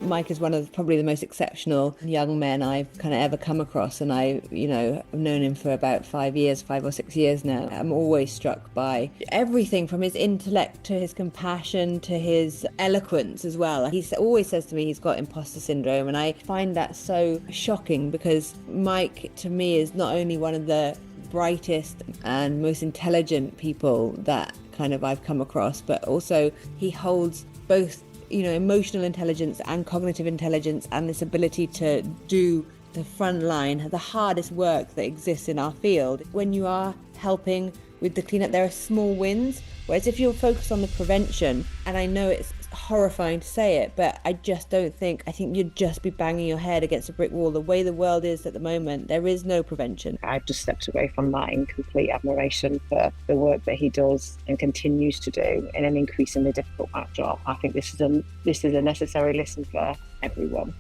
Mike is one of probably the most exceptional young men I've kind of ever come across. And I've known him for about 5 years, 5 or 6 years now. I'm always struck by everything from his intellect to his compassion to his eloquence as well. He always says to me he's got imposter syndrome. And I find that so shocking because Mike, to me, is not only one of the brightest and most intelligent people that kind of I've come across, but also he holds both emotional intelligence and cognitive intelligence and this ability to do the front line, the hardest work that exists in our field. When you are helping with the cleanup, there are small wins, whereas if you're focused on the prevention, and I know it's horrifying to say it, but I think you'd just be banging your head against a brick wall. The way the world is at the moment, there is no prevention. I've just stepped away from that in complete admiration for the work that he does and continues to do in an increasingly difficult backdrop. I think this is a necessary listen for everyone.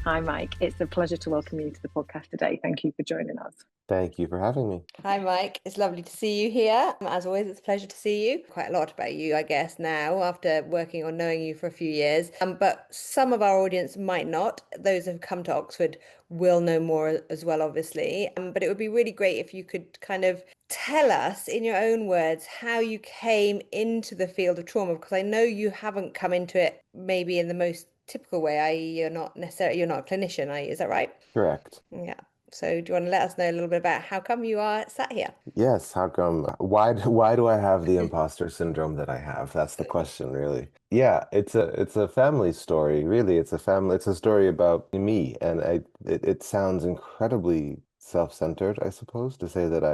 Hi, Mike. It's a pleasure to welcome you to the podcast today. Thank you for joining us. Thank you for having me. Hi, Mike. It's lovely to see you here. As always, it's a pleasure to see you. Quite a lot about you, I guess, now after working on knowing you for a few years. But some of our audience might not. Those who have come to Oxford will know more as well, obviously. But it would be really great if you could kind of tell us in your own words how you came into the field of trauma, because I know you haven't come into it maybe in the most typical way, i.e. you're not a clinician, is that right? Correct. Yeah. So do you want to let us know a little bit about how come you are sat here? Yes, how come? Why do I have the imposter syndrome that I have? That's the question, really. Yeah, it's a family story, really. It's a story about me, and it sounds incredibly self-centered, I suppose, to say that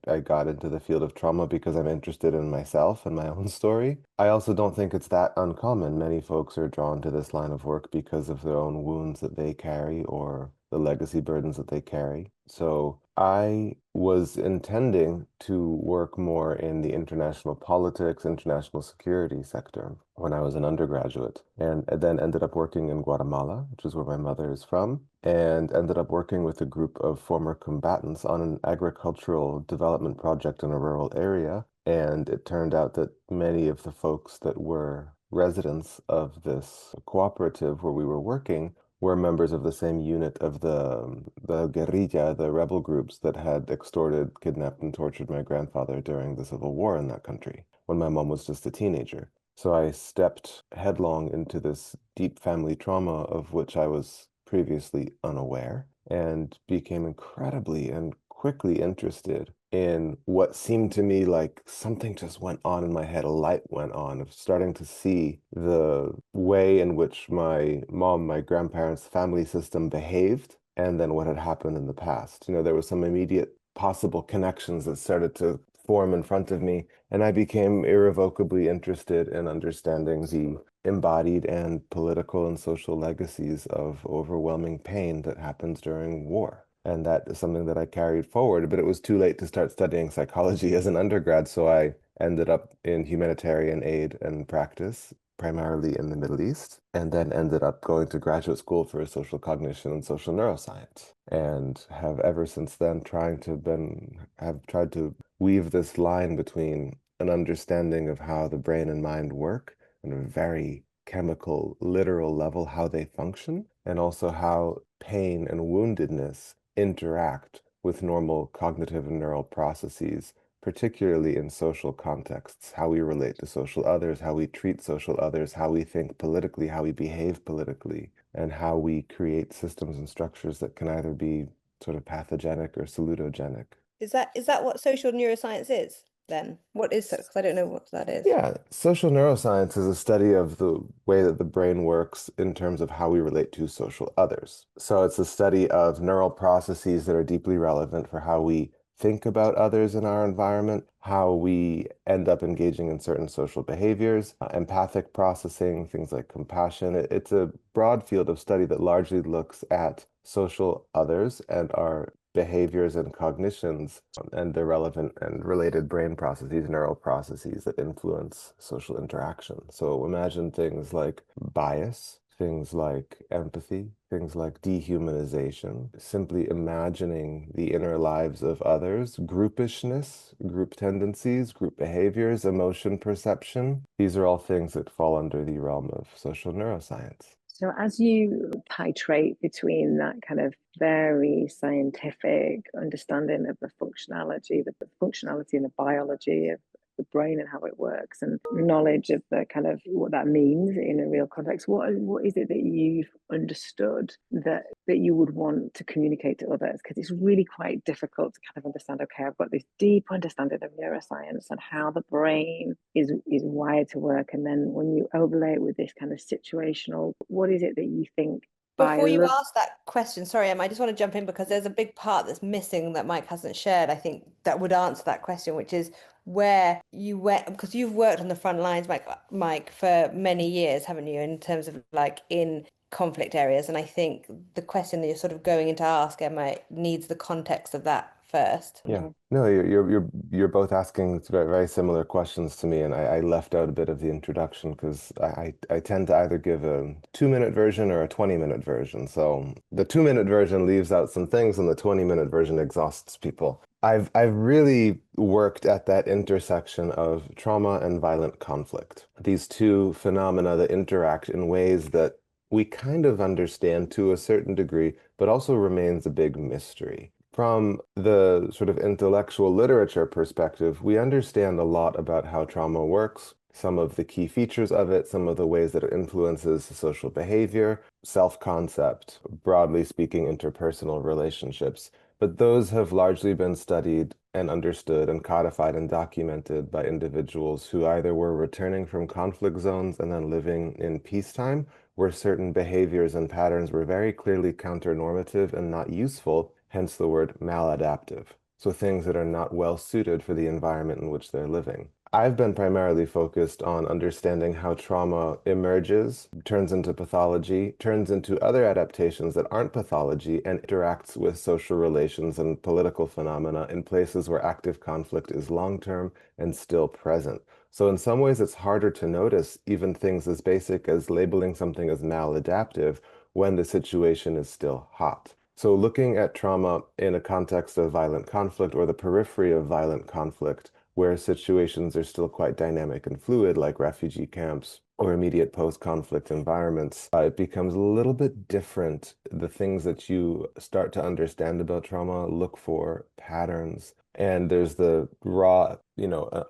I got into the field of trauma because I'm interested in myself and my own story. I also don't think it's that uncommon. Many folks are drawn to this line of work because of their own wounds that they carry or the legacy burdens that they carry. So I was intending to work more in the international politics, international security sector when I was an undergraduate, and then ended up working in Guatemala, which is where my mother is from, and ended up working with a group of former combatants on an agricultural development project in a rural area. And it turned out that many of the folks that were residents of this cooperative where we were working were members of the same unit of the guerrilla, the rebel groups that had extorted, kidnapped, and tortured my grandfather during the Civil War in that country when my mom was just a teenager. So I stepped headlong into this deep family trauma of which I was previously unaware and became incredibly and quickly interested in what seemed to me like something just went on in my head, a light went on of starting to see the way in which my mom, my grandparents' family system behaved, and then what had happened in the past. There was some immediate possible connections that started to form in front of me, and I became irrevocably interested in understanding the embodied and political and social legacies of overwhelming pain that happens during war. And that is something that I carried forward, but it was too late to start studying psychology as an undergrad, so I ended up in humanitarian aid and practice, primarily in the Middle East, and then ended up going to graduate school for social cognition and social neuroscience, and have ever since then tried to weave this line between an understanding of how the brain and mind work on a very chemical, literal level, how they function, and also how pain and woundedness interact with normal cognitive and neural processes, particularly in social contexts, how we relate to social others, how we treat social others, how we think politically, how we behave politically, and how we create systems and structures that can either be sort of pathogenic or salutogenic. Is that what social neuroscience is? Then what is that? Because I don't know what that is. Yeah, social neuroscience is a study of the way that the brain works in terms of how we relate to social others. So it's a study of neural processes that are deeply relevant for how we think about others in our environment, how we end up engaging in certain social behaviors, empathic processing, things like compassion. It's a broad field of study that largely looks at social others and our behaviors and cognitions and the relevant and related brain processes, neural processes that influence social interaction. So imagine things like bias, things like empathy, things like dehumanization, simply imagining the inner lives of others, groupishness, group tendencies, group behaviors, emotion perception. These are all things that fall under the realm of social neuroscience. So as you titrate between that kind of very scientific understanding of the functionality, the functionality and the biology of the brain and how it works, and knowledge of the kind of what that means in a real context, what is it that you've understood that you would want to communicate to others? Because it's really quite difficult to kind of understand, okay, I've got this deep understanding of neuroscience and how the brain is wired to work, and then when you overlay it with this kind of situational, what is it that you think Before you ask that question, sorry, Em, I just want to jump in because there's a big part that's missing that Mike hasn't shared, I think, that would answer that question, which is where you went, because you've worked on the front lines, Mike, for many years, haven't you, in terms of like in conflict areas. And I think the question that you're sort of going into ask, Emma, needs the context of that first. Yeah. No, you're both asking very, very similar questions to me, and I left out a bit of the introduction because I tend to either give a 2-minute version or a 20-minute version. So the 2-minute version leaves out some things, and the 20-minute version exhausts people. I've really worked at that intersection of trauma and violent conflict. These two phenomena that interact in ways that we kind of understand to a certain degree, but also remains a big mystery. From the sort of intellectual literature perspective, we understand a lot about how trauma works, some of the key features of it, some of the ways that it influences social behavior, self-concept, broadly speaking, interpersonal relationships. But those have largely been studied and understood and codified and documented by individuals who either were returning from conflict zones and then living in peacetime, where certain behaviors and patterns were very clearly counter-normative and not useful, hence the word maladaptive. So things that are not well suited for the environment in which they're living. I've been primarily focused on understanding how trauma emerges, turns into pathology, turns into other adaptations that aren't pathology, and interacts with social relations and political phenomena in places where active conflict is long-term and still present. So in some ways, it's harder to notice even things as basic as labeling something as maladaptive when the situation is still hot. So looking at trauma in a context of violent conflict or the periphery of violent conflict, where situations are still quite dynamic and fluid, like refugee camps or immediate post-conflict environments, it becomes a little bit different. The things that you start to understand about trauma, look for patterns. And there's the raw,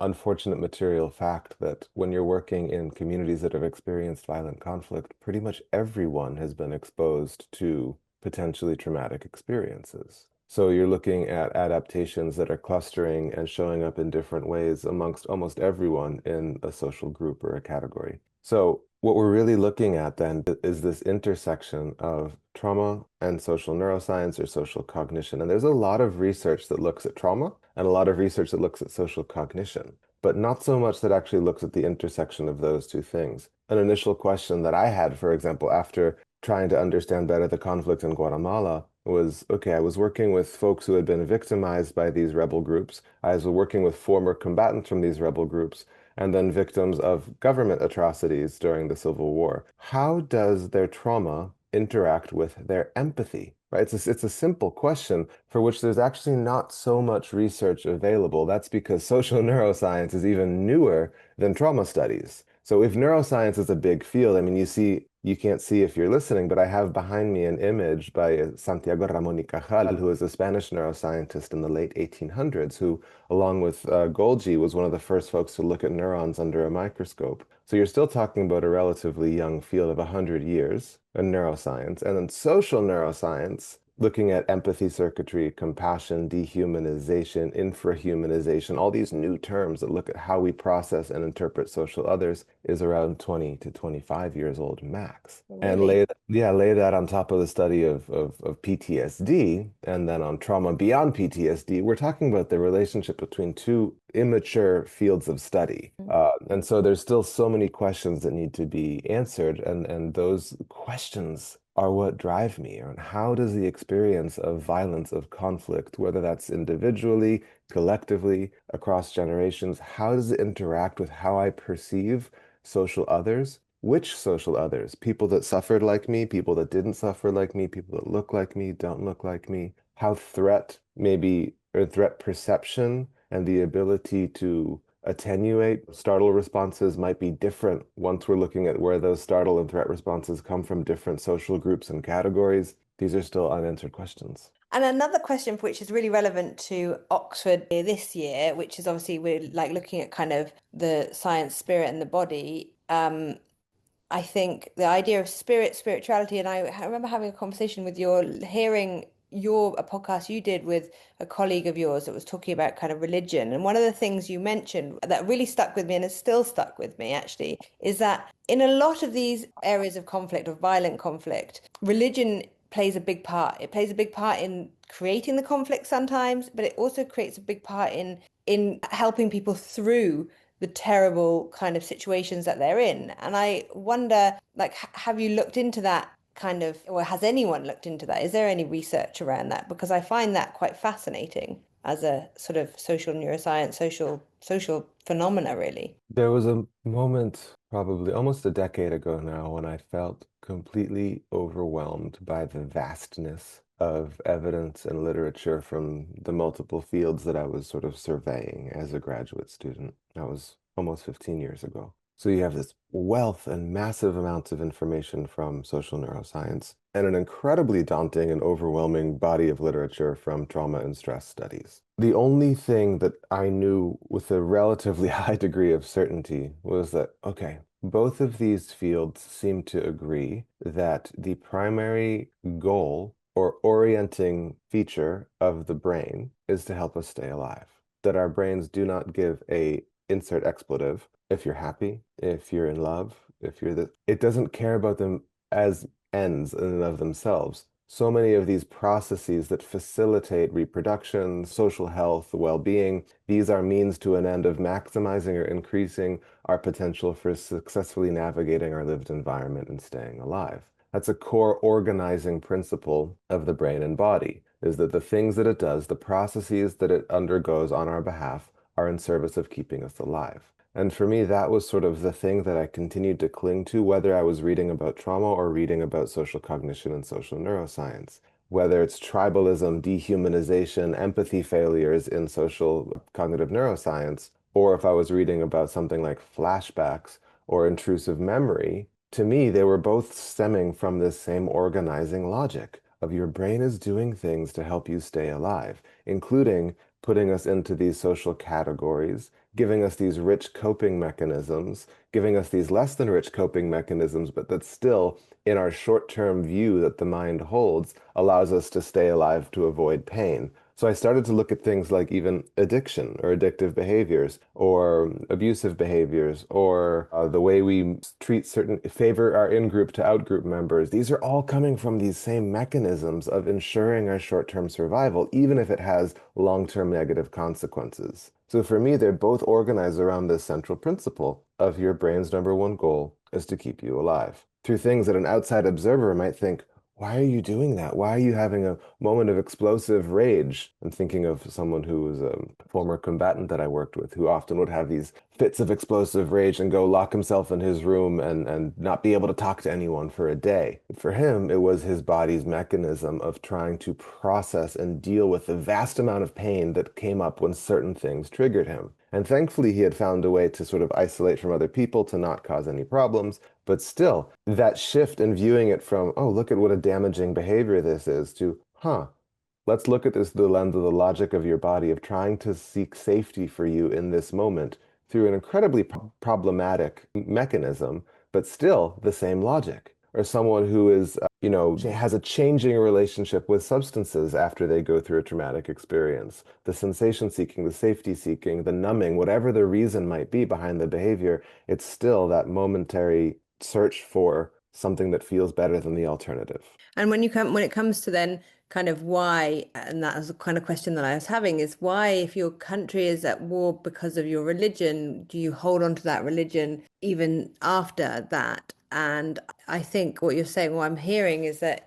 unfortunate material fact that when you're working in communities that have experienced violent conflict, pretty much everyone has been exposed to potentially traumatic experiences. So you're looking at adaptations that are clustering and showing up in different ways amongst almost everyone in a social group or a category. So what we're really looking at then is this intersection of trauma and social neuroscience or social cognition. And there's a lot of research that looks at trauma and a lot of research that looks at social cognition, but not so much that actually looks at the intersection of those two things. An initial question that I had, for example, after trying to understand better the conflict in Guatemala was, okay, I was working with folks who had been victimized by these rebel groups. I was working with former combatants from these rebel groups, and then victims of government atrocities during the Civil War. How does their trauma interact with their empathy? Right? It's a simple question for which there's actually not so much research available. That's because social neuroscience is even newer than trauma studies. So if neuroscience is a big field, I mean, you can't see if you're listening, but I have behind me an image by Santiago Ramón y Cajal, who is a Spanish neuroscientist in the late 1800s, who, along with Golgi, was one of the first folks to look at neurons under a microscope. So you're still talking about a relatively young field of 100 years in neuroscience. And then social neuroscience, looking at empathy circuitry, compassion, dehumanization, infrahumanization, all these new terms that look at how we process and interpret social others, is around 20 to 25 years old max. And Really? lay that on top of the study of PTSD, and then on trauma beyond PTSD, we're talking about the relationship between two immature fields of study. And so there's still so many questions that need to be answered, and those questions are what drive me. And how does the experience of violence, of conflict, whether that's individually, collectively, across generations, how does it interact with how I perceive social others? Which social others? People that suffered like me, people that didn't suffer like me, people that look like me, don't look like me. How threat maybe, or threat perception and the ability to attenuate. Startle responses might be different once we're looking at where those startle and threat responses come from different social groups and categories. These are still unanswered questions. And another question which is really relevant to Oxford this year, which is obviously we're like looking at kind of the science, spirit, and the body. I think the idea of spirituality, and I remember having a conversation with hearing a podcast you did with a colleague of yours that was talking about kind of religion. And one of the things you mentioned that really stuck with me and is still stuck with me actually is that in a lot of these areas of conflict, of violent conflict, religion plays a big part. It plays a big part in creating the conflict sometimes, but it also creates a big part in helping people through the terrible kind of situations that they're in. And I wonder, like, have you looked into that kind of, or has anyone looked into that? Is there any research around that? Because I find that quite fascinating as a sort of social neuroscience, social phenomena, really. There was a moment, probably almost a decade ago now, when I felt completely overwhelmed by the vastness of evidence and literature from the multiple fields that I was sort of surveying as a graduate student. That was almost 15 years ago. So you have this wealth and massive amounts of information from social neuroscience and an incredibly daunting and overwhelming body of literature from trauma and stress studies. The only thing that I knew with a relatively high degree of certainty was that, okay, both of these fields seem to agree that the primary goal or orienting feature of the brain is to help us stay alive. That our brains do not give a insert expletive if you're happy, if you're in love, if you're it doesn't care about them as ends in and of themselves. So many of these processes that facilitate reproduction, social health, well-being, these are means to an end of maximizing or increasing our potential for successfully navigating our lived environment and staying alive. That's a core organizing principle of the brain and body, is that the things that it does, the processes that it undergoes on our behalf, are in service of keeping us alive. And for me, that was sort of the thing that I continued to cling to, whether I was reading about trauma or reading about social cognition and social neuroscience. Whether it's tribalism, dehumanization, empathy failures in social cognitive neuroscience, or if I was reading about something like flashbacks or intrusive memory, to me, they were both stemming from this same organizing logic of your brain is doing things to help you stay alive, including putting us into these social categories, giving us these rich coping mechanisms, giving us these less than rich coping mechanisms, but that still, in our short-term view that the mind holds, allows us to stay alive to avoid pain. So I started to look at things like even addiction or addictive behaviors or abusive behaviors or the way we treat favor our in-group to out-group members. These are all coming from these same mechanisms of ensuring our short-term survival, even if it has long-term negative consequences. So for me, they're both organized around this central principle of your brain's number one goal is to keep you alive. Through things that an outside observer might think, why are you doing that? Why are you having a moment of explosive rage? I'm thinking of someone who was a former combatant that I worked with, who often would have these fits of explosive rage and go lock himself in his room and not be able to talk to anyone for a day. For him, it was his body's mechanism of trying to process and deal with the vast amount of pain that came up when certain things triggered him. And thankfully, he had found a way to sort of isolate from other people to not cause any problems. But still, that shift in viewing it from, oh, look at what a damaging behavior this is, to, let's look at this through the lens of the logic of your body, of trying to seek safety for you in this moment through an incredibly problematic mechanism, but still the same logic. Or someone who is, has a changing relationship with substances after they go through a traumatic experience. The sensation seeking, the safety seeking, the numbing, whatever the reason might be behind the behavior, it's still that momentary search for something that feels better than the alternative. And when it comes to then kind of why, and that was the kind of question that I was having, is why, if your country is at war because of your religion, do you hold on to that religion even after that? And I think what you're saying, what I'm hearing is that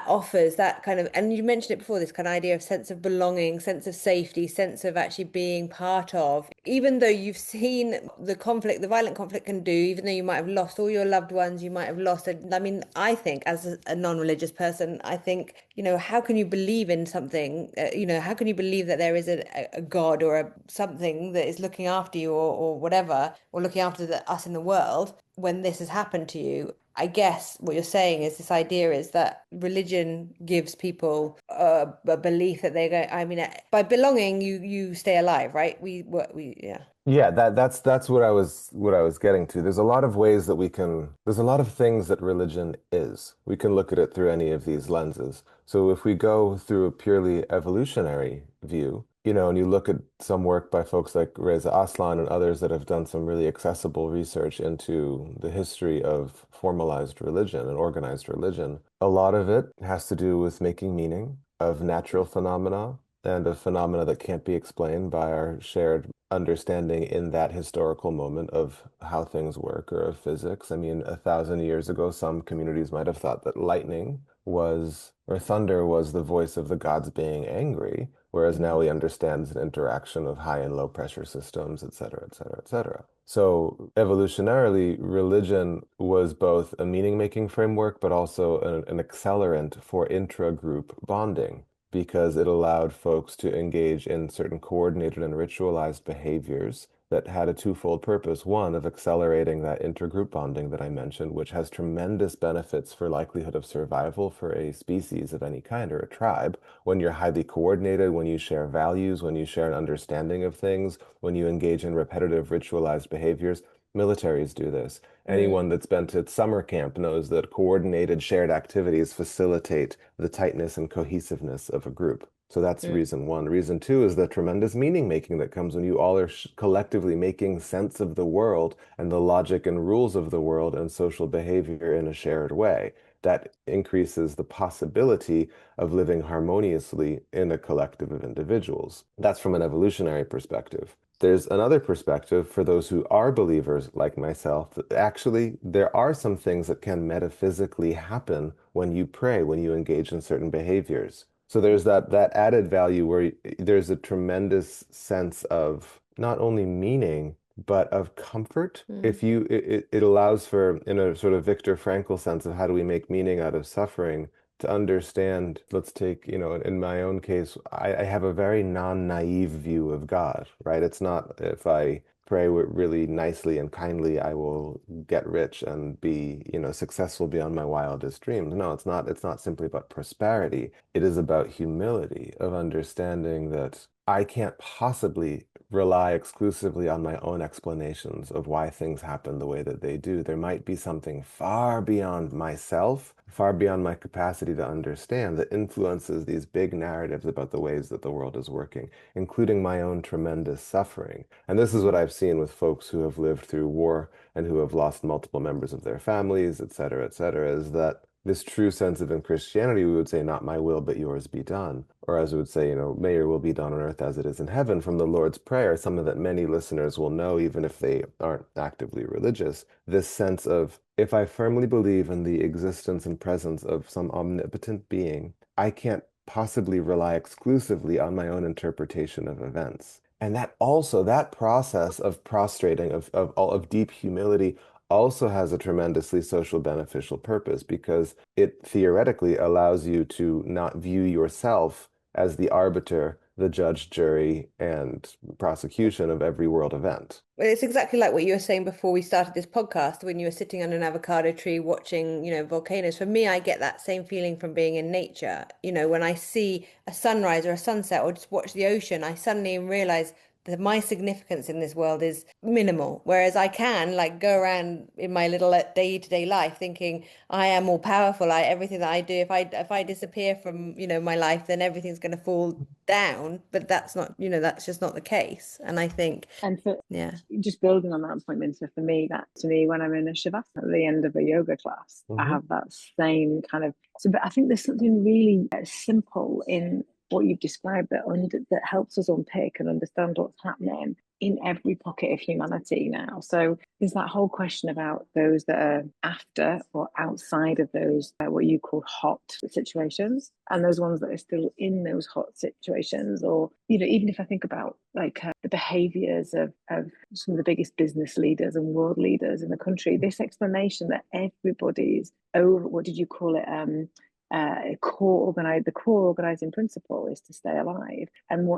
offers that kind of, and you mentioned it before, this kind of idea of sense of belonging, sense of safety, sense of actually being part of, even though you've seen the conflict, the violent conflict can do, even though you might have lost all your loved ones, you might have lost, I mean, I think as a non-religious person, I think, how can you believe in something, how can you believe that there is a God or something that is looking after you or whatever, or looking after us in the world when this has happened to you? I guess what you're saying is this idea is that religion gives people a belief that they're going. I mean, by belonging, you stay alive, right? Yeah. Yeah, that's what I was getting to. There's a lot of ways that there's a lot of things that religion is. We can look at it through any of these lenses. So if we go through a purely evolutionary view, and you look at some work by folks like Reza Aslan and others that have done some really accessible research into the history of formalized religion and organized religion, a lot of it has to do with making meaning of natural phenomena and of phenomena that can't be explained by our shared understanding in that historical moment of how things work or of physics. I mean, 1,000 years ago, some communities might have thought that lightning or thunder was the voice of the gods being angry, whereas now we understand it's an interaction of high and low pressure systems, et cetera, et cetera, et cetera. So evolutionarily, religion was both a meaning-making framework, but also an accelerant for intra-group bonding, because it allowed folks to engage in certain coordinated and ritualized behaviors that had a twofold purpose. One, of accelerating that intergroup bonding that I mentioned, which has tremendous benefits for likelihood of survival for a species of any kind or a tribe. When you're highly coordinated, when you share values, when you share an understanding of things, when you engage in repetitive ritualized behaviors. Militaries do this. Anyone that's been to summer camp knows that coordinated shared activities facilitate the tightness and cohesiveness of a group. So that's reason one. Reason two is the tremendous meaning making that comes when you all are collectively making sense of the world and the logic and rules of the world and social behavior in a shared way. That increases the possibility of living harmoniously in a collective of individuals. That's from an evolutionary perspective. There's another perspective for those who are believers like myself, that actually there are some things that can metaphysically happen when you pray, when you engage in certain behaviors. So there's that added value where there's a tremendous sense of not only meaning, but of comfort. It allows for, in a sort of Viktor Frankl sense of how do we make meaning out of suffering, to understand. Let's take, in my own case, I have a very non-naive view of God, right? It's not if I pray really nicely and kindly, I will get rich and be, successful beyond my wildest dreams. No, it's not simply about prosperity. It is about humility of understanding that I can't possibly rely exclusively on my own explanations of why things happen the way that they do. There might be something far beyond myself, far beyond my capacity to understand, that influences these big narratives about the ways that the world is working, including my own tremendous suffering. And this is what I've seen with folks who have lived through war and who have lost multiple members of their families, et cetera, is that this true sense of, in Christianity, we would say, not my will, but yours be done. Or as we would say, may your will be done on earth as it is in heaven, from the Lord's Prayer, something that many listeners will know, even if they aren't actively religious. This sense of, if I firmly believe in the existence and presence of some omnipotent being, I can't possibly rely exclusively on my own interpretation of events. And that process of prostrating, of deep humility, also has a tremendously social beneficial purpose, because it theoretically allows you to not view yourself as the arbiter, the judge, jury, and prosecution of every world event. Well, it's exactly like what you were saying before we started this podcast, when you were sitting under an avocado tree watching, volcanoes. For me, I get that same feeling from being in nature. When I see a sunrise or a sunset or just watch the ocean, I suddenly realize that my significance in this world is minimal. Whereas I can like go around in my little day-to-day life thinking I am all powerful. Everything that I do, if I disappear from, my life, then everything's going to fall down. But that's not, that's just not the case. And I think, And for yeah. just building on that point, Minter, for me, when I'm in a shavasana at the end of a yoga class, I have that same kind of. So, but I think there's something really simple in what you've described that helps us unpick and understand what's happening. in every pocket of humanity now. So there's that whole question about those that are after or outside of those what you call hot situations, and those ones that are still in those hot situations. Or, you know, even if I think about like the behaviours of some of the biggest business leaders and world leaders in the country, this explanation that everybody's over, what did you call it? The core organizing principle is to stay alive, and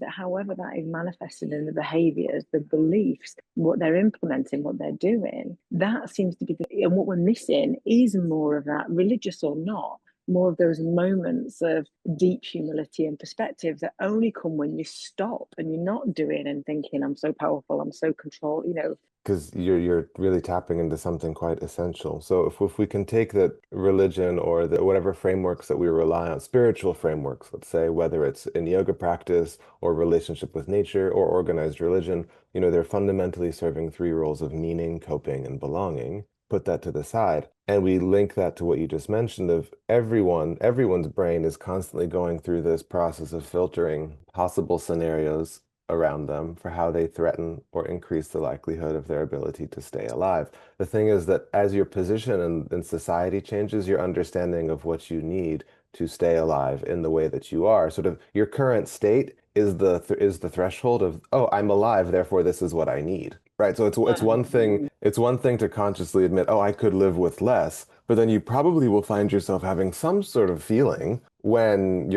however that is manifested in the behaviors, the beliefs, what they're implementing, what they're doing, that seems to be and what we're missing is more of that, religious or not, more of those moments of deep humility and perspective that only come when you stop and you're not doing and thinking, I'm so powerful, I'm so controlled, you know. Because you're really tapping into something quite essential. So if we can take that religion or the whatever frameworks that we rely on, spiritual frameworks, let's say, whether it's in yoga practice or relationship with nature or organized religion, you know, they're fundamentally serving three roles of meaning, coping, and belonging. Put that to the side, and we link that to what you just mentioned of everyone's brain is constantly going through this process of filtering possible scenarios around them for how they threaten or increase the likelihood of their ability to stay alive. The thing is that as your position in society changes, your understanding of what you need to stay alive in the way that you are, sort of your current state is the threshold of, oh, I'm alive, therefore this is what I need. Right. So it's one thing to consciously admit, oh, I could live with less, but then you probably will find yourself having some sort of feeling when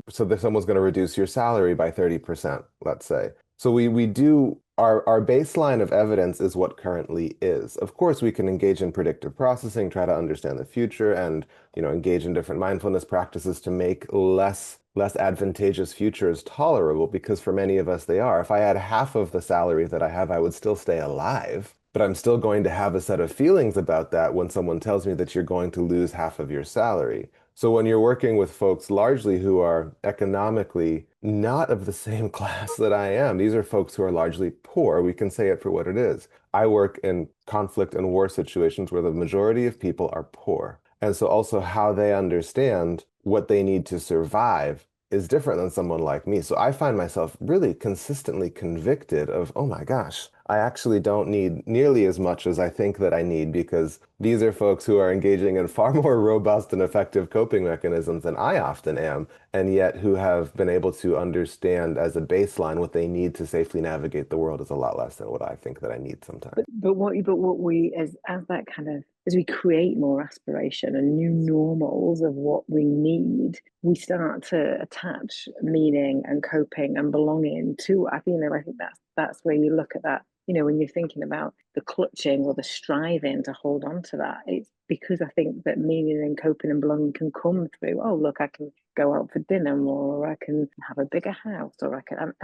so that someone's gonna reduce your salary by 30%, let's say. So we do our baseline of evidence is what currently is. Of course, we can engage in predictive processing, try to understand the future, and, you know, engage in different mindfulness practices to make less advantageous futures tolerable, because for many of us they are. If I had half of the salary that I have, I would still stay alive, but I'm still going to have a set of feelings about that when someone tells me that you're going to lose half of your salary. So when you're working with folks largely who are economically not of the same class that I am, these are folks who are largely poor. We can say it for what it is. I work in conflict and war situations where the majority of people are poor. And so also how they understand what they need to survive is different than someone like me. So I find myself really consistently convicted of, oh my gosh, I actually don't need nearly as much as I think that I need, because these are folks who are engaging in far more robust and effective coping mechanisms than I often am, and yet who have been able to understand as a baseline what they need to safely navigate the world is a lot less than what I think that I need sometimes. But what we as that kind of, as we create more aspiration and new normals of what we need, we start to attach meaning and coping and belonging to. I think, I think that's where you look at that. You know, when you're thinking about the clutching or the striving to hold on to that, it's because I think that meaning and coping and belonging can come through, oh, look, I can go out for dinner more, or I can have a bigger house, or I can.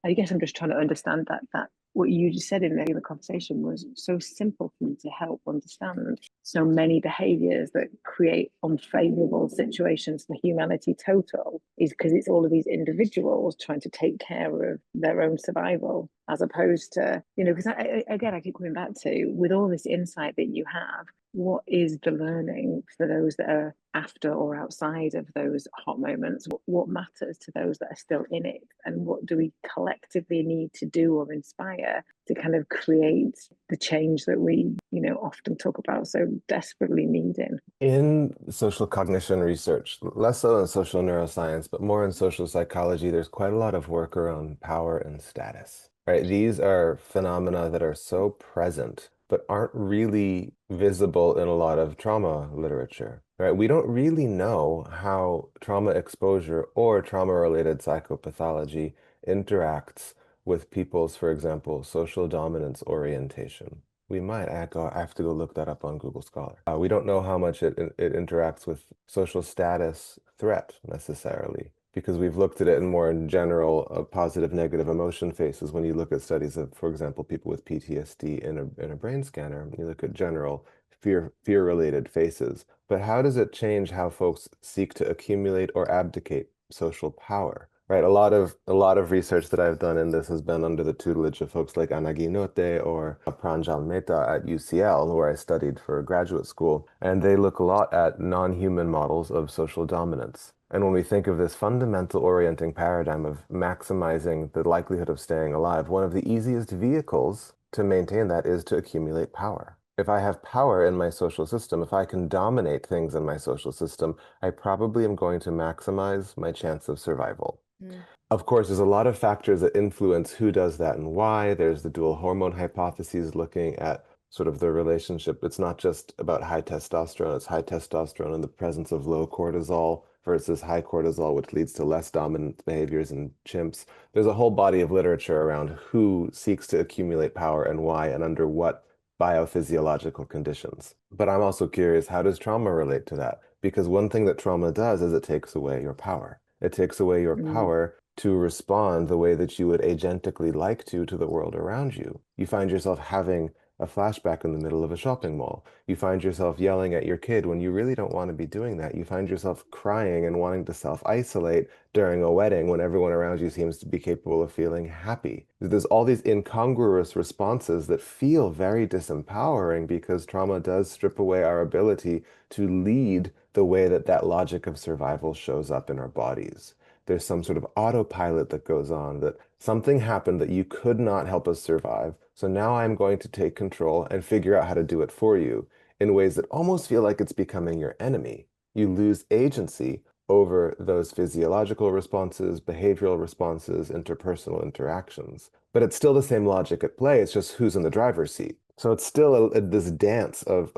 I guess I'm just trying to understand that what you just said in the conversation was so simple for me to help understand so many behaviors that create unfavorable situations for humanity total, is because it's all of these individuals trying to take care of their own survival, as opposed to, you know, because I keep coming back to, with all this insight that you have, what is the learning for those that are after or outside of those hot moments? What matters to those that are still in it? And what do we collectively need to do or inspire to kind of create the change that we, you know, often talk about so desperately needing? In social cognition research, less so in social neuroscience, but more in social psychology, there's quite a lot of work around power and status, right? These are phenomena that are so present, but aren't really visible in a lot of trauma literature, right? We don't really know how trauma exposure or trauma-related psychopathology interacts with people's, for example, social dominance orientation. We might. I have to go look that up on Google Scholar. We don't know how much it interacts with social status threat necessarily, because we've looked at it in more in general positive, negative emotion phases. When you look at studies of, for example, people with PTSD in a brain scanner, you look at general fear-related faces. But how does it change how folks seek to accumulate or abdicate social power? Right, a lot of research that I've done in this has been under the tutelage of folks like Anagi Note or Pranjal Mehta at UCL, where I studied for graduate school, and they look a lot at non-human models of social dominance. And when we think of this fundamental orienting paradigm of maximizing the likelihood of staying alive, one of the easiest vehicles to maintain that is to accumulate power. If I have power in my social system, if I can dominate things in my social system, I probably am going to maximize my chance of survival. Mm. Of course, there's a lot of factors that influence who does that and why. There's the dual hormone hypotheses looking at sort of the relationship. It's not just about high testosterone, it's high testosterone in the presence of low cortisol versus high cortisol, which leads to less dominant behaviors in chimps. There's a whole body of literature around who seeks to accumulate power and why and under what biophysiological conditions. But I'm also curious, how does trauma relate to that? Because one thing that trauma does is it takes away your power. It takes away your Mm. power to respond the way that you would agentically like to the world around you. You find yourself having a flashback in the middle of a shopping mall. You find yourself yelling at your kid when you really don't want to be doing that. You find yourself crying and wanting to self-isolate during a wedding when everyone around you seems to be capable of feeling happy. There's all these incongruous responses that feel very disempowering because trauma does strip away our ability to lead the way that that logic of survival shows up in our bodies. There's some sort of autopilot that goes on that something happened that you could not help us survive. So now I'm going to take control and figure out how to do it for you in ways that almost feel like it's becoming your enemy. You lose agency over those physiological responses, behavioral responses, interpersonal interactions. But it's still the same logic at play. It's just who's in the driver's seat. So it's still this dance of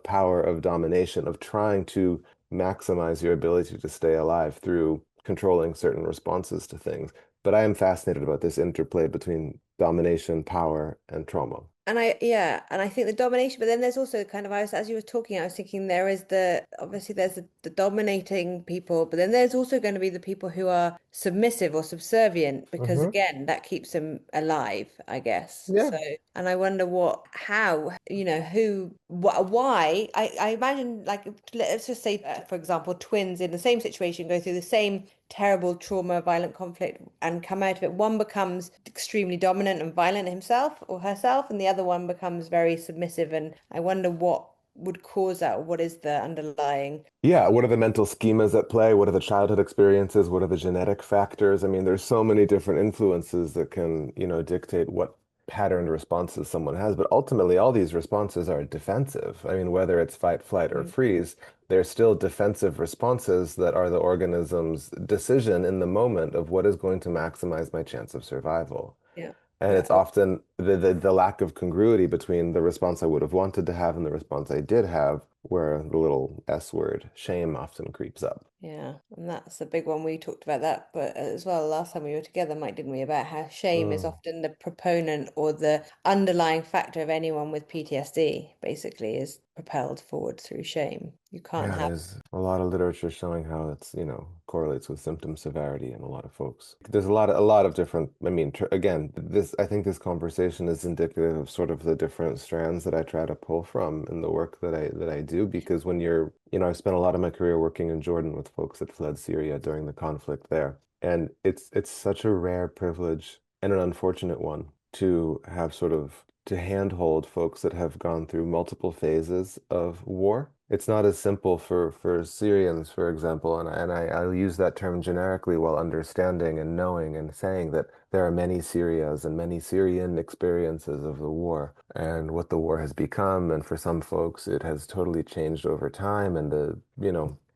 power, of domination, of trying to maximize your ability to stay alive through controlling certain responses to things. But I am fascinated about this interplay between domination, power, and trauma. And I think the domination, but then there's also kind of, as you were talking, I was thinking there is obviously there's the dominating people, but then there's also going to be the people who are submissive or subservient, because Hmm. again, that keeps them alive, I guess. Yeah. So, and I wonder how, why, I imagine, like, let's just say, for example, twins in the same situation go through the same terrible trauma, violent conflict, and come out of it. One becomes extremely dominant and violent himself or herself, and the other one becomes very submissive. And I wonder what would cause that, or what is the underlying. Yeah, what are the mental schemas at play? What are the childhood experiences? What are the genetic factors? I mean, there's so many different influences that can, dictate what patterned responses someone has. But ultimately, all these responses are defensive. I mean, whether it's fight, flight, or Mm, freeze, they're still defensive responses that are the organism's decision in the moment of what is going to maximize my chance of survival. yeah. And Yeah. it's often the lack of congruity between the response I would have wanted to have and the response I did have, where the little S word, shame, often creeps up. Yeah, and that's a big one. We talked about that, but as well, last time we were together, Mike, didn't we, about how shame is Mm. often the proponent or the underlying factor of anyone with PTSD, basically, is propelled forward through shame. You can't Yeah, have. there's a lot of literature showing how it's, correlates with symptom severity in a lot of folks. There's a lot of different, I mean, again, I think this conversation is indicative of sort of the different strands that I try to pull from in the work that I do, because when I've spent a lot of my career working in Jordan with folks that fled Syria during the conflict there. And it's such a rare privilege and an unfortunate one to have sort of to handhold folks that have gone through multiple phases of war. It's not as simple for Syrians, for example, I'll use that term generically while understanding and knowing and saying that there are many Syrias and many Syrian experiences of the war and what the war has become. And for some folks, it has totally changed over time. And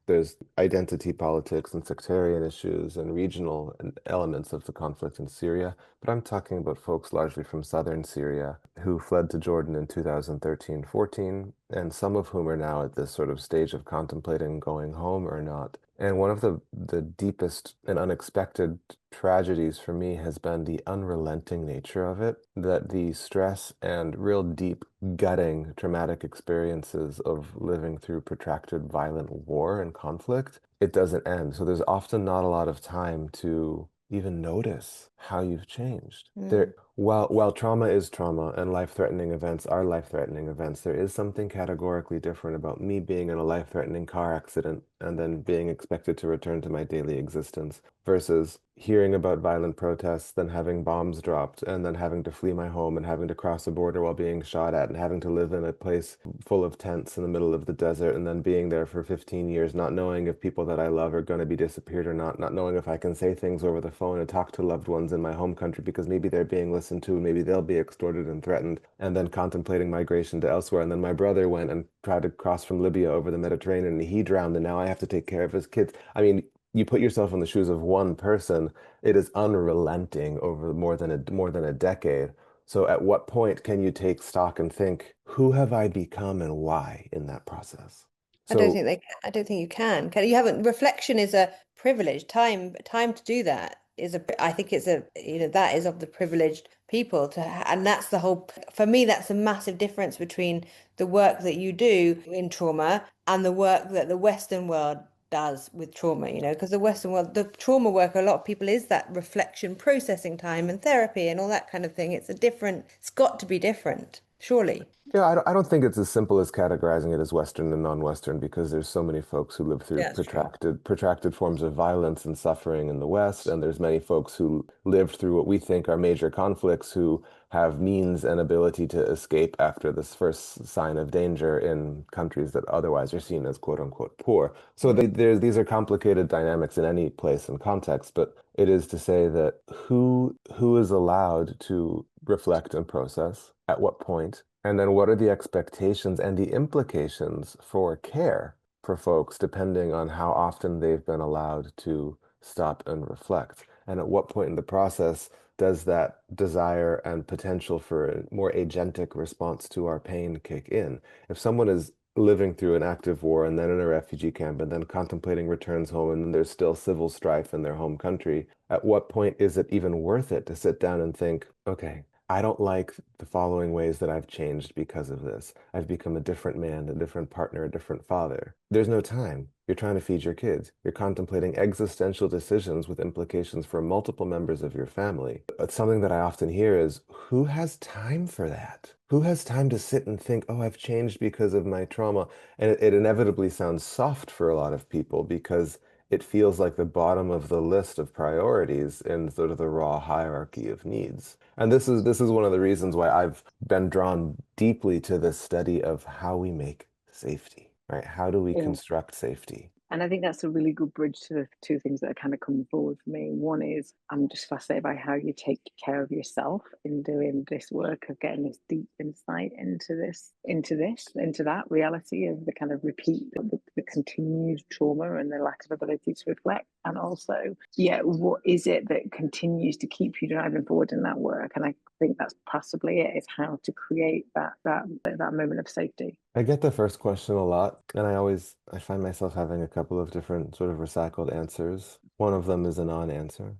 there's identity politics and sectarian issues and regional elements of the conflict in Syria. But I'm talking about folks largely from southern Syria who fled to Jordan in 2013-14, and some of whom are now at this sort of stage of contemplating going home or not. And one of the deepest and unexpected tragedies for me has been the unrelenting nature of it, that the stress and real deep gutting traumatic experiences of living through protracted violent war and conflict, it doesn't end. So there's often not a lot of time to even notice how you've changed. Mm. While trauma is trauma and life-threatening events are life-threatening events, there is something categorically different about me being in a life-threatening car accident and then being expected to return to my daily existence versus hearing about violent protests, then having bombs dropped, and then having to flee my home and having to cross a border while being shot at and having to live in a place full of tents in the middle of the desert and then being there for 15 years, not knowing if people that I love are going to be disappeared or not, not knowing if I can say things over the phone and talk to loved ones in my home country because maybe they're being listened to, maybe they'll be extorted and threatened, and then contemplating migration to elsewhere. And then my brother went and tried to cross from Libya over the Mediterranean and he drowned, and now I have to take care of his kids. I mean, you put yourself in the shoes of one person, it is unrelenting over more than a decade. So at what point can you take stock and think, who have I become and why in that process? So I don't think you can. Can you haven't reflection is a privilege. Time to do that is I think it's that is of the privileged people and that's the whole for me that's a massive difference between the work that you do in trauma and the work that the Western world does with trauma, because the Western world, the trauma work, a lot of people is that reflection, processing time and therapy and all that kind of thing. It's got to be different, surely. yeah, I don't think it's as simple as categorizing it as Western and non-Western because there's so many folks who live through Yeah, that's true. protracted forms of violence and suffering in the West, and there's many folks who lived through what we think are major conflicts who have means and ability to escape after this first sign of danger in countries that otherwise are seen as quote unquote poor. So these are complicated dynamics in any place and context, but it is to say that who is allowed to reflect and process at what point, and then what are the expectations and the implications for care for folks, depending on how often they've been allowed to stop and reflect. And at what point in the process does that desire and potential for a more agentic response to our pain kick in? If someone is living through an active war and then in a refugee camp and then contemplating returns home and then there's still civil strife in their home country, at what point is it even worth it to sit down and think, okay, I don't like the following ways that I've changed because of this. I've become a different man, a different partner, a different father. There's no time. You're trying to feed your kids. You're contemplating existential decisions with implications for multiple members of your family. But something that I often hear is, who has time for that? Who has time to sit and think, oh, I've changed because of my trauma? And it inevitably sounds soft for a lot of people because it feels like the bottom of the list of priorities in sort of the raw hierarchy of needs. And this is one of the reasons why I've been drawn deeply to this study of how we make safety, right? How do we Yeah. construct safety? And I think that's a really good bridge to the two things that are kind of coming forward for me. One is I'm just fascinated by how you take care of yourself in doing this work of getting this deep insight into that reality of the kind of repeat, the continued trauma and the lack of ability to reflect. And also, yeah, what is it that continues to keep you driving forward in that work? And I think that's possibly it, is how to create that moment of safety. I get the first question a lot, and I find myself having a couple of different sort of recycled answers. One of them is a non-answer.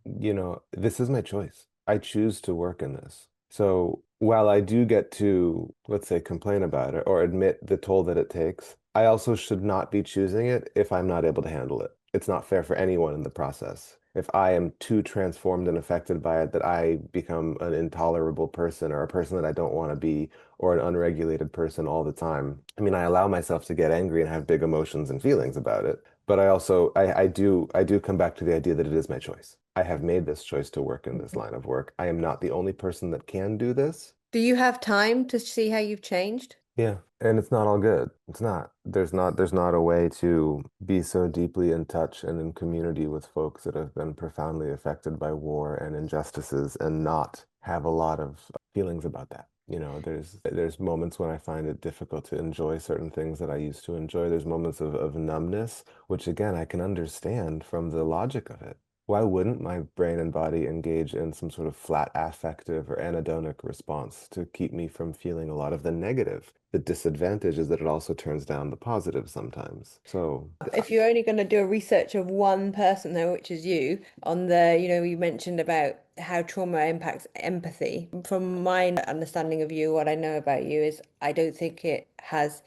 This is my choice. I choose to work in this. So while I do get to, let's say, complain about it or admit the toll that it takes, I also should not be choosing it if I'm not able to handle it. It's not fair for anyone in the process. If I am too transformed and affected by it that I become an intolerable person or a person that I don't want to be, or an unregulated person all the time. I mean, I allow myself to get angry and have big emotions and feelings about it, but I do come back to the idea that it is my choice. I have made this choice to work in this line of work. I am not the only person that can do this. Do you have time to see how you've changed? Yeah, and it's not all good. It's not. There's not a way to be so deeply in touch and in community with folks that have been profoundly affected by war and injustices and not have a lot of feelings about that. There's moments when I find it difficult to enjoy certain things that I used to enjoy. There's moments of numbness, which again I can understand from the logic of it. Why wouldn't my brain and body engage in some sort of flat affective or anhedonic response to keep me from feeling a lot of the negative? The disadvantage is that it also turns down the positive sometimes. So, If you're only going to do a research of one person, though, which is you, you mentioned about how trauma impacts empathy. From my understanding of you, what I know about you is I don't think it has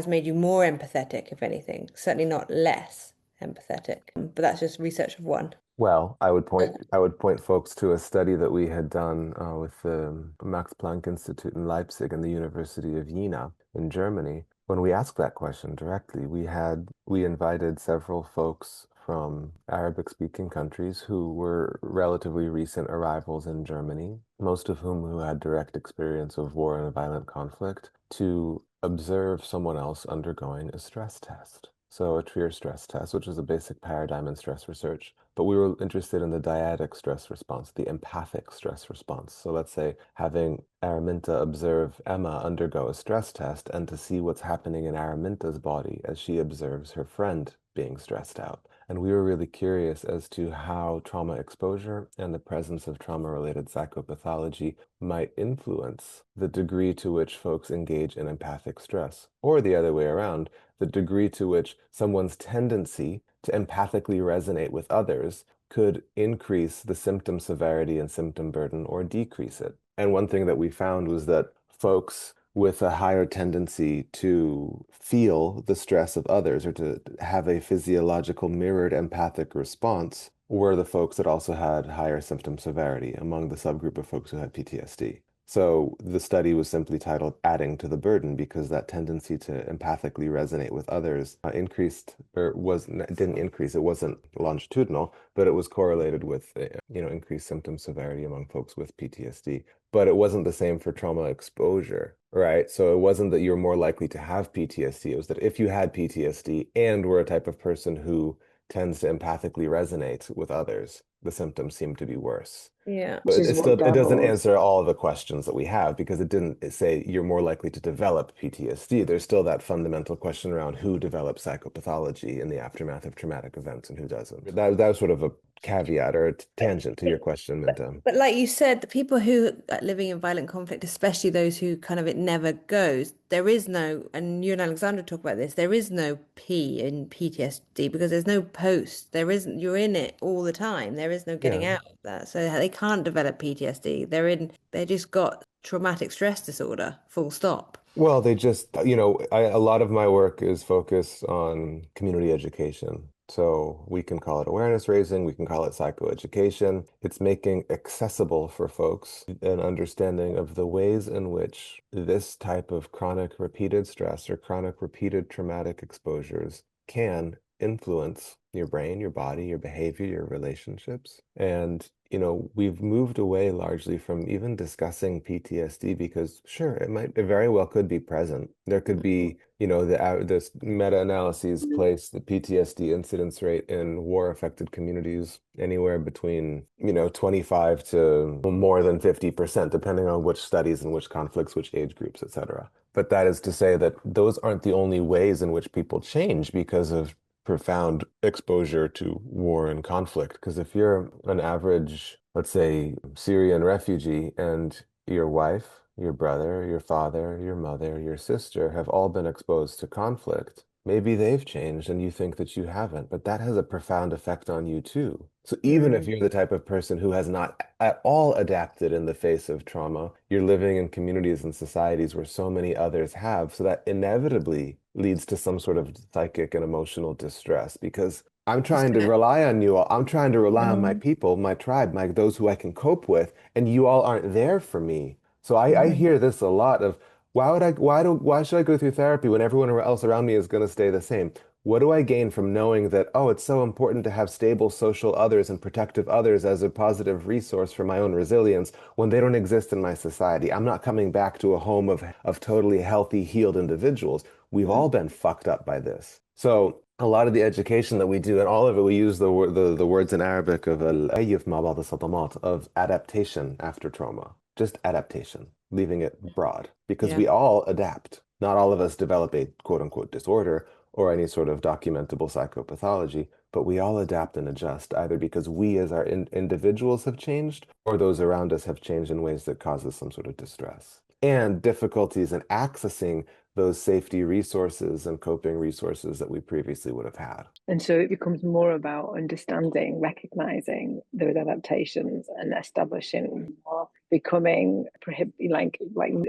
made you more empathetic, if anything, certainly not less. empathetic. But that's just research of one. Well, I would point folks to a study that we had done with the Max Planck Institute in Leipzig and the University of Jena in Germany. When we asked that question directly, we invited several folks from Arabic-speaking countries who were relatively recent arrivals in Germany, most of whom who had direct experience of war and violent conflict, to observe someone else undergoing a stress test. So a Trier stress test, which is a basic paradigm in stress research. But we were interested in the dyadic stress response, the empathic stress response. So let's say having Araminta observe Emma undergo a stress test and to see what's happening in Araminta's body as she observes her friend being stressed out. And we were really curious as to how trauma exposure and the presence of trauma-related psychopathology might influence the degree to which folks engage in empathic stress, or the other way around, the degree to which someone's tendency to empathically resonate with others could increase the symptom severity and symptom burden or decrease it. And one thing that we found was that folks with a higher tendency to feel the stress of others or to have a physiological mirrored empathic response were the folks that also had higher symptom severity among the subgroup of folks who had PTSD. So the study was simply titled Adding to the Burden because that tendency to empathically resonate with others increased, or didn't increase, it wasn't longitudinal, but it was correlated with increased symptom severity among folks with PTSD. But it wasn't the same for trauma exposure, right? So it wasn't that you're more likely to have PTSD. It was that if you had PTSD and were a type of person who tends to empathically resonate with others, the symptoms seem to be worse. Yeah. But Which is what it doesn't doubles. answer all of the questions that we have because it didn't say you're more likely to develop PTSD. There's still that fundamental question around who develops psychopathology in the aftermath of traumatic events and who doesn't. That was sort of a caveat or a tangent to your question, Minta. But like you said, the people who are living in violent conflict, especially those who kind of it never goes, there is no, and you and Alexandra talk about this, there is no P in PTSD because there's no post. There isn't, you're in it all the time. There is no getting Yeah. out of that. So they can't develop PTSD. They just got traumatic stress disorder, full stop. Well, they just, a lot of my work is focused on community education. So we can call it awareness raising, we can call it psychoeducation. It's making accessible for folks an understanding of the ways in which this type of chronic repeated stress or chronic repeated traumatic exposures can influence your brain, your body, your behavior, your relationships. And we've moved away largely from even discussing PTSD because sure, it very well could be present. There could be, this meta-analyses place the PTSD incidence rate in war-affected communities anywhere between, 25 to more than 50%, depending on which studies and which conflicts, which age groups, et cetera. But that is to say that those aren't the only ways in which people change because of profound exposure to war and conflict. Because if you're an average, let's say, Syrian refugee and your wife, your brother, your father, your mother, your sister have all been exposed to conflict, maybe they've changed and you think that you haven't, but that has a profound effect on you too. So even if Mm. you're the type of person who has not at all adapted in the face of trauma, you're living in communities and societies where so many others have, so that inevitably leads to some sort of psychic and emotional distress because I'm trying to rely on you all. I'm trying to rely on my Mhm. people, my tribe, those who I can cope with, and you all aren't there for me. So I Mhm. hear this a lot of why should I go through therapy when everyone else around me is going to stay the same? What do I gain from knowing that, oh, it's so important to have stable social others and protective others as a positive resource for my own resilience when they don't exist in my society? I'm not coming back to a home of totally healthy, healed individuals. We've all been fucked up by this. So a lot of the education that we do, and all of it, we use the words in Arabic of al-ayf ma ba'd as-sadamat, of adaptation after trauma. Just adaptation, leaving it broad, because Yeah. we all adapt. Not all of us develop a quote unquote disorder or any sort of documentable psychopathology, but we all adapt and adjust, either because we as our individuals have changed or those around us have changed in ways that causes some sort of distress and difficulties in accessing those safety resources and coping resources that we previously would have had. And so it becomes more about understanding, recognizing those adaptations and establishing or becoming like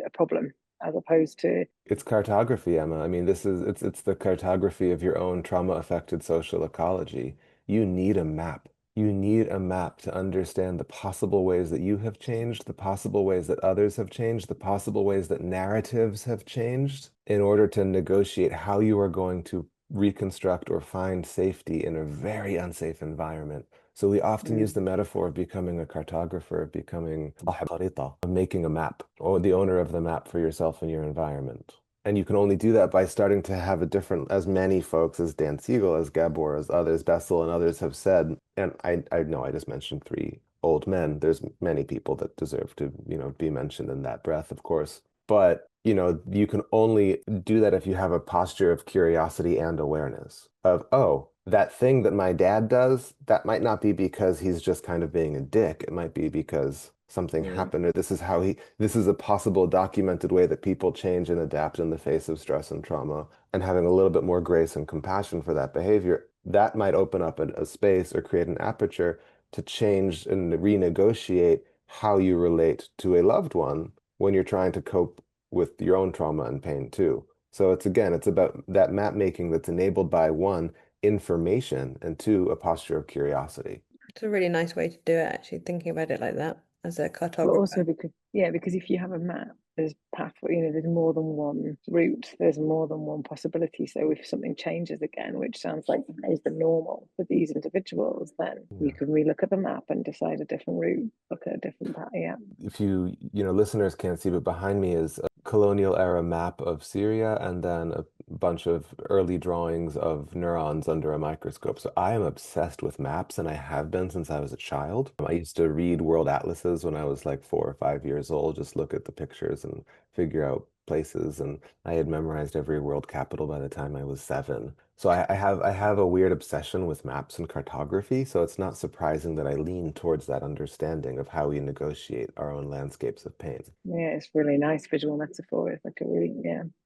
a problem. as opposed to It's cartography, Emma. I mean, it's the cartography of your own trauma-affected social ecology. You need a map. You need a map to understand the possible ways that you have changed, the possible ways that others have changed, the possible ways that narratives have changed in order to negotiate how you are going to reconstruct or find safety in a very unsafe environment. So we often use the metaphor of becoming a cartographer, of becoming of making a map, or the owner of the map for yourself and your environment. And you can only do that by starting to have a different, as many folks as Dan Siegel, as Gabor, as others, Bessel, and others have said. And I know I just mentioned three old men. There's many people that deserve to, be mentioned in that breath, of course. But, you can only do that if you have a posture of curiosity and awareness of, oh, that thing that my dad does, that might not be because he's just kind of being a dick. It might be because something happened, or this is a possible documented way that people change and adapt in the face of stress and trauma, and having a little bit more grace and compassion for that behavior, that might open up a space or create an aperture to change and renegotiate how you relate to a loved one when you're trying to cope with your own trauma and pain too. So it's about that map making that's enabled by one, information, and two, a posture of curiosity. It's a really nice way to do it, actually, thinking about it like that as a but also cartographer. because if you have a map, there's pathway, there's more than one route, there's more than one possibility. So if something changes again, which sounds like is the normal for these individuals, then you Yeah. can relook at the map and decide a different route, look at a different path. Yeah. If listeners can't see, but behind me is a colonial era map of Syria and then a bunch of early drawings of neurons under a microscope. So I am obsessed with maps, and I have been since I was a child. I used to read world atlases when I was like 4 or 5 years old, just look at the pictures and figure out places. And I had memorized every world capital by the time I was 7. So I have a weird obsession with maps and cartography, so it's not surprising that I lean towards that understanding of how we negotiate our own landscapes of pain. Yeah, it's really nice visual metaphor. It's like a really,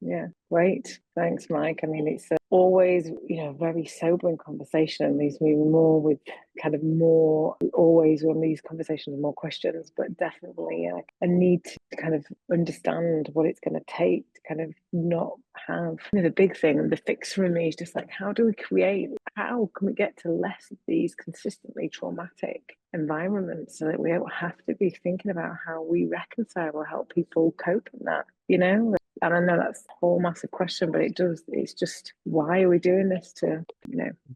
yeah, great. Thanks, Mike. I mean, it's always, very sobering conversation, and leaves me more with kind of more, always on these conversations, more questions, but definitely a need to kind of understand what it's going to take to kind of not have, the big thing and the fix for me is just like, how can we get to less of these consistently traumatic environments so that we don't have to be thinking about how we reconcile or help people cope in that, And I know that's a whole massive question, but it's just, why are we doing this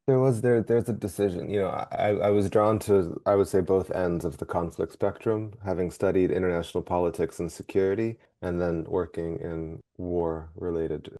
There's a decision. I was drawn to, I would say, both ends of the conflict spectrum, having studied international politics and security, and then working in war-related,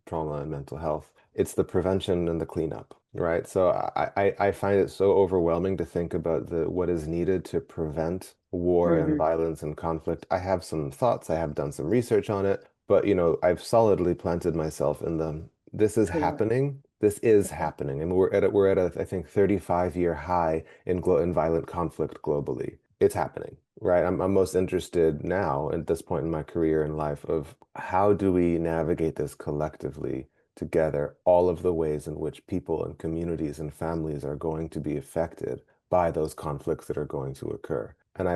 trauma and mental health. It's the prevention and the cleanup, right? So I find it so overwhelming to think about what is needed to prevent war and violence and conflict. I have some thoughts, I have done some research on it, but I've solidly planted myself in them. This is cleanup? happening. This is happening, and we're at a I think 35-year high in violent conflict globally. It's happening, right? I'm most interested now at this point in my career and life of how do we navigate this collectively together, all of the ways in which people and communities and families are going to be affected by those conflicts that are going to occur. And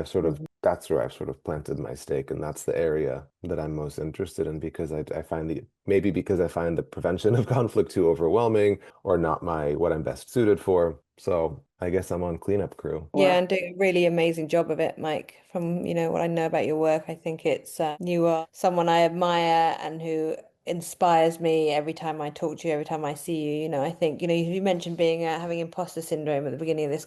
that's where I've sort of planted my stake, and that's the area that I'm most interested in because I find maybe because I find the prevention of conflict too overwhelming or not what I'm best suited for. So I guess I'm on cleanup crew. Yeah, Well, and doing a really amazing job of it, Mike. From, what I know about your work, I think it's you are someone I admire and who inspires me every time I talk to you, every time I see you. I think, you mentioned being having imposter syndrome at the beginning of this.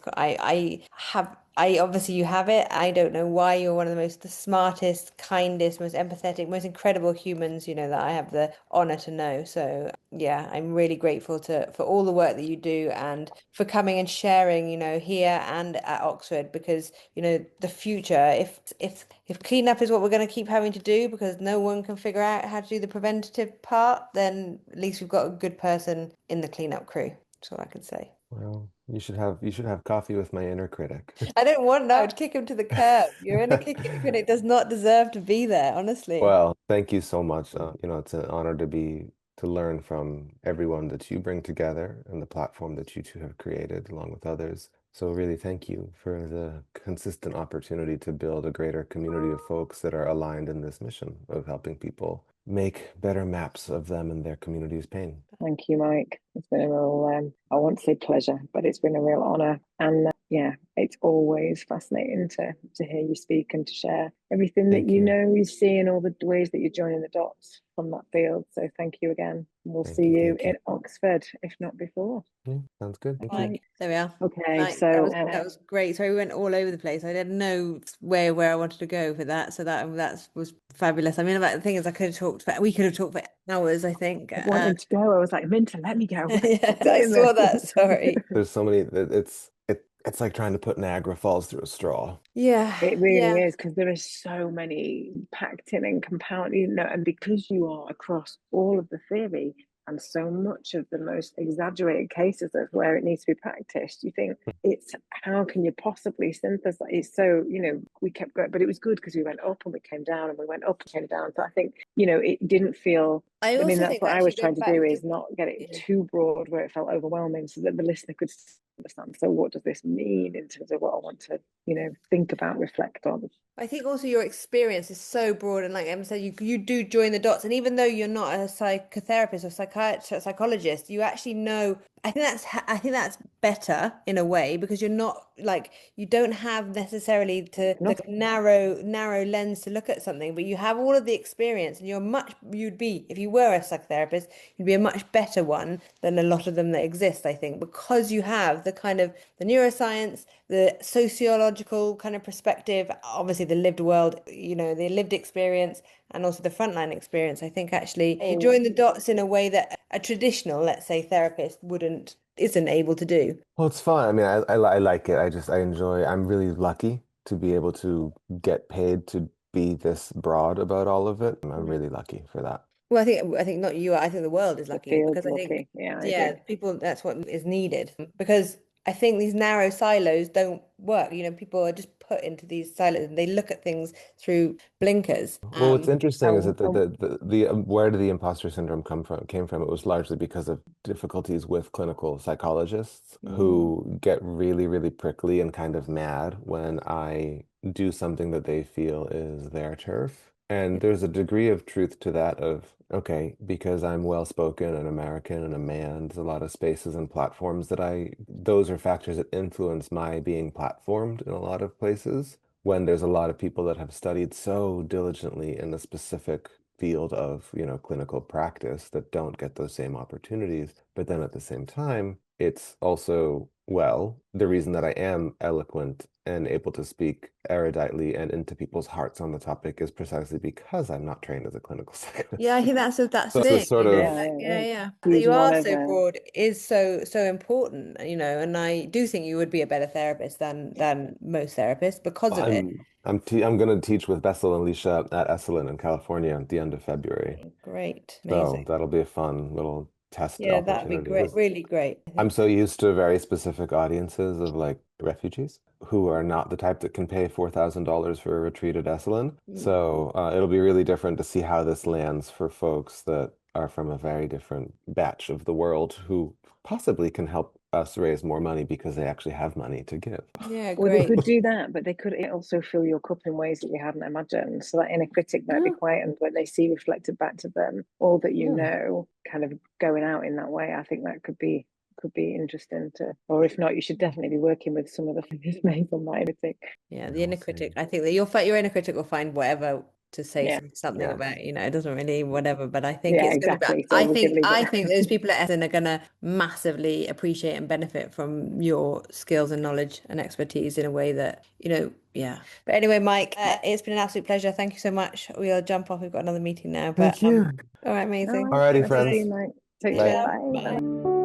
I obviously you have it. I don't know why. You're one of the smartest, kindest, most empathetic, most incredible humans, that I have the honor to know. So yeah, I'm really grateful for all the work that you do and for coming and sharing, here and at Oxford, because, the future, if cleanup is what we're going to keep having to do because no one can figure out how to do the preventative part, then at least we've got a good person in the cleanup crew. That's all I can say. Well, you should have coffee with my inner critic. I don't want that. I would kick him to the curb. Your inner critic does not deserve to be there, honestly. Well, thank you so much. It's an honor to learn from everyone that you bring together and the platform that you two have created along with others. So really, thank you for the consistent opportunity to build a greater community of folks that are aligned in this mission of helping people make better maps of them and their community's pain. Thank you, Mike. It's been a real, I won't say pleasure, but it's been a real honour. And yeah, it's always fascinating to hear you speak and to share everything that Thank you. you see, and all the ways that you're joining the dots from that field. So thank you again. We'll Thank see you. you Thank you. in Oxford, if not before. Yeah, sounds good. Thank you. Mike, there we are. Okay, Mike, so that was great. Sorry, we went all over the place. I didn't know where I wanted to go for that, so that was fabulous. I mean, about the thing is, we could have talked for hours, I think. I wanted to go. I was like, Minta, let me go. Yeah, I saw that. Sorry. There's so many it's like trying to put Niagara Falls through a straw. Yeah, It really yeah. is, because there are so many packed in and compounded, and because you are across all of the theory and so much of the most exaggerated cases of where it needs to be practiced, you think it's how can you possibly synthesize? It's so, we kept going, but it was good because we went up and we came down and we went up and came down. So I think, it didn't feel. I I mean, also that's think what I was actually trying going to do, back to is not get it too broad where it felt overwhelming, so that the listener could understand. So what does this mean in terms of what I want to, think about, reflect on? I think also your experience is so broad, and like Emma said, you do join the dots, and even though you're not a psychotherapist or psychologist, you actually know. I think that's better in a way, because you're not like, you don't have necessarily to the Nothing. narrow lens to look at something, but you have all of the experience, and you'd be, if you were a psychotherapist, you'd be a much better one than a lot of them that exist, I think, because you have the kind of the neuroscience, the sociological kind of perspective, obviously the lived world, the lived experience, and also the frontline experience. I think actually you join the dots in a way that a traditional, let's say, therapist isn't able to do. Well, it's fun. I mean, I like it. I enjoy, I'm really lucky to be able to get paid to be this broad about all of it. I'm Mhm. really lucky for that. Well, I think not you. I think the world is The lucky, field's because I think, lucky. Yeah, I yeah, agree. people, that's what is needed, because I think these narrow silos don't work. People are just put into these silos and they look at things through blinkers. Well, what's interesting is Um, that where did the imposter syndrome came from? It was largely because of difficulties with clinical psychologists Mm. who get really, really prickly and kind of mad when I do something that they feel is their turf. And there's a degree of truth to that of, okay, because I'm well spoken and American and a man, there's a lot of spaces and platforms those are factors that influence my being platformed in a lot of places when there's a lot of people that have studied so diligently in a specific field of, clinical practice that don't get those same opportunities. But then at the same time, it's also, well, the reason that I am eloquent and able to speak eruditely and into people's hearts on the topic is precisely because I'm not trained as a clinical Yeah, I psychologist. think that's So the it's a thing, sort of, yeah, yeah, yeah. yeah. That He's you one are of so the. broad is so important, and I do think you would be a better therapist than most therapists because of it. I'm going to teach with Bessel and Lisha at Esalen in California at the end of February. Great, So amazing. that'll be a fun little test Yeah, that'd be opportunity. great, really great, I I'm think. so used to very specific audiences of like refugees who are not the type that can pay $4,000 for a retreat at Esalen. Mm. So it'll be really different to see how this lands for folks that are from a very different batch of the world who possibly can help us raise more money because they actually have money to give. Yeah, Well, they great. could do that, but they could also fill your cup in ways that you hadn't imagined. So that inner critic might be Yeah, quietened when they see reflected back to them all that Yeah. kind of going out in that way. I think that could be interesting to, or if not, you should definitely be working with some of the figures made on that inner critic. yeah. Yeah, The we'll inner see. critic. I think that your inner critic will find whatever to say Yeah, something Yeah. about. It doesn't really whatever, but I think yeah, it's going to be. exactly. So we can leave I it. think those people at Essen are going to massively appreciate and benefit from your skills and knowledge and expertise in a way that Yeah. But anyway, Mike, it's been an absolute pleasure. Thank you so much. We'll jump off. We've got another meeting now, but Thank you. all right, All amazing. right. Alrighty, Nice to see friends. you, mate. Take See care. Bye. ya. Bye. Bye. Bye.